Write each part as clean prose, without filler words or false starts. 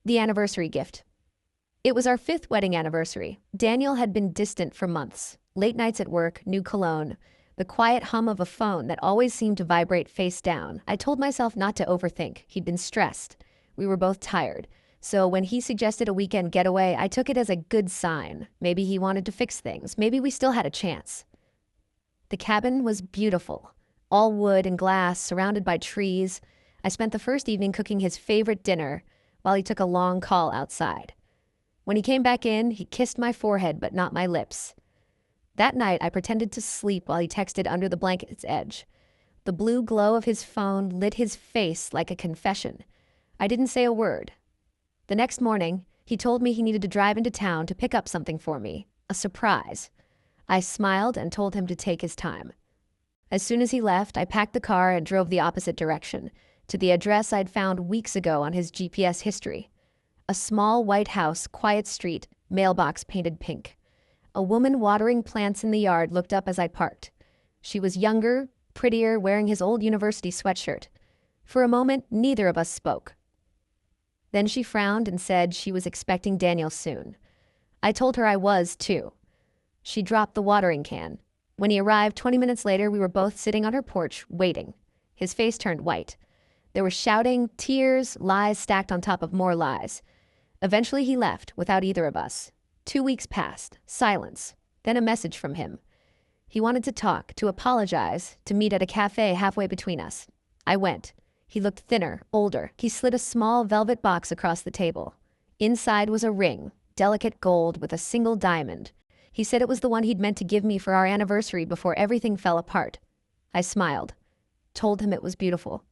The anniversary gift. It was our 5th wedding anniversary. Daniel had been distant for months. Late nights at work, new cologne, the quiet hum of a phone that always seemed to vibrate face down. I told myself not to overthink. He'd been stressed. We were both tired. So when he suggested a weekend getaway, I took it as a good sign. Maybe he wanted to fix things. Maybe we still had a chance. The cabin was beautiful. All wood and glass, surrounded by trees. I spent the first evening cooking his favorite dinner while he took a long call outside. When he came back in, he kissed my forehead but not my lips. That night, I pretended to sleep while he texted under the blanket's edge. The blue glow of his phone lit his face like a confession. I didn't say a word. The next morning, he told me he needed to drive into town to pick up something for me, a surprise. I smiled and told him to take his time. As soon as he left, I packed the car and drove the opposite direction, to the address I'd found weeks ago on his GPS history. A small white house, quiet street, mailbox painted pink. A woman watering plants in the yard looked up as I parked. She was younger, prettier, wearing his old university sweatshirt. For a moment, neither of us spoke. Then she frowned and said she was expecting Daniel soon. I told her I was, too. She dropped the watering can. When he arrived 20 minutes later, we were both sitting on her porch, waiting. His face turned white. There was shouting, tears, lies stacked on top of more lies. Eventually he left, without either of us. 2 weeks passed, silence, then a message from him. He wanted to talk, to apologize, to meet at a cafe halfway between us. I went. He looked thinner, older. He slid a small velvet box across the table. Inside was a ring, delicate gold with a single diamond. He said it was the one he'd meant to give me for our anniversary before everything fell apart. I smiled, told him it was beautiful.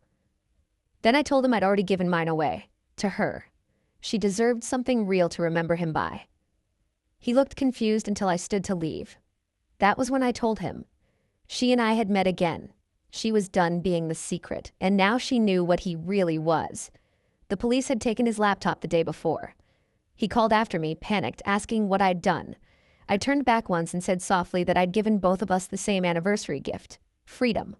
Then I told him I'd already given mine away, to her. She deserved something real to remember him by. He looked confused until I stood to leave. That was when I told him. She and I had met again. She was done being the secret, and now she knew what he really was. The police had taken his laptop the day before. He called after me, panicked, asking what I'd done. I turned back once and said softly that I'd given both of us the same anniversary gift, freedom.